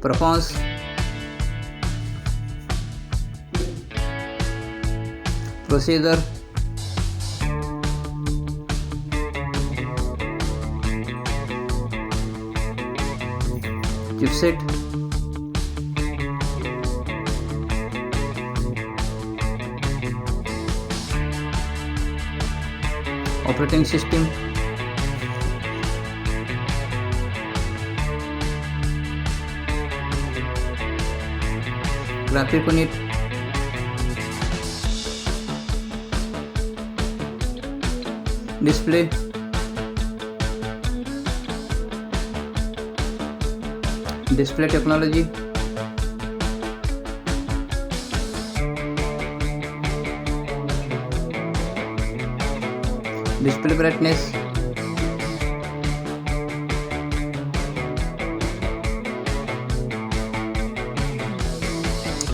performance, procedure, chipset, operating system, graphic unit, display, display technology, display brightness,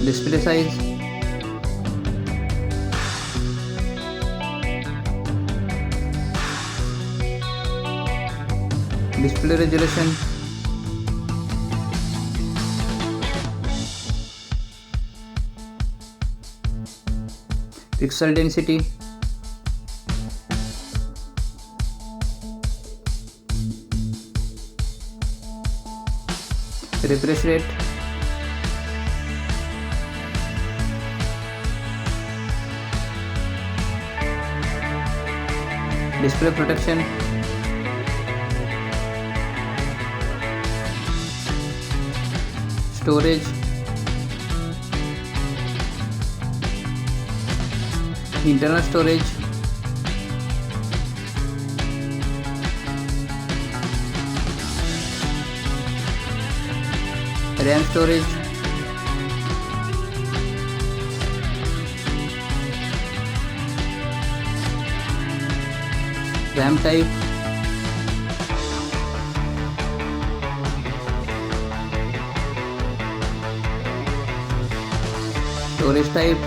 display size, display resolution, pixel density, refresh rate, display protection, storage, internal storage, RAM storage, RAM type, storage type,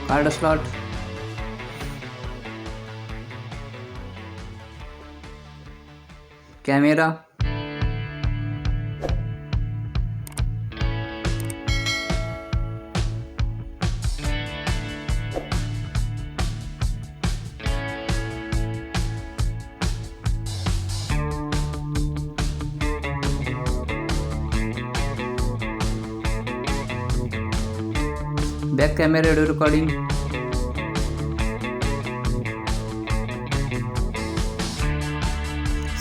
card slot, camera, back camera audio recording,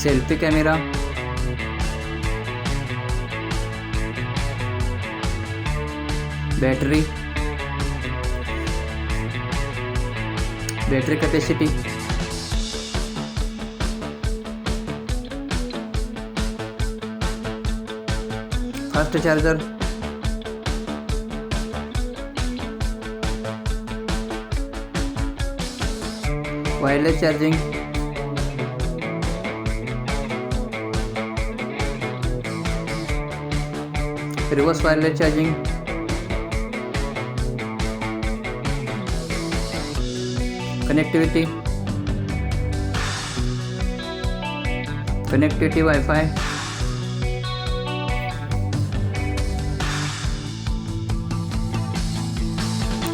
selfie camera, battery, battery capacity, fast charger, wireless charging, reverse wireless charging, connectivity, Wi-Fi,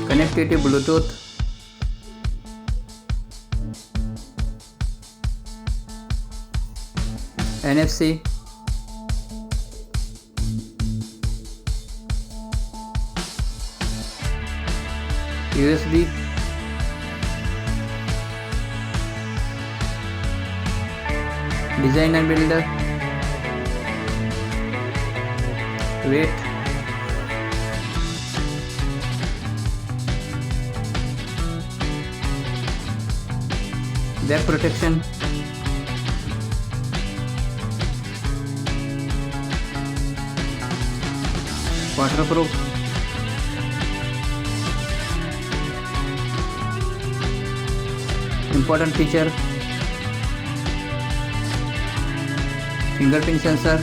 connectivity Bluetooth, NFC, USB, design and builder, weight, back protection, waterproof, important feature, fingerprint sensor,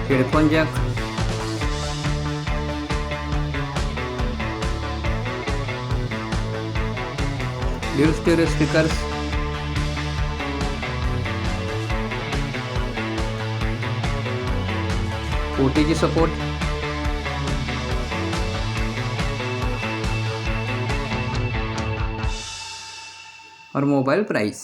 headphone jack, dual stereo speakers, OTG support, और mobile price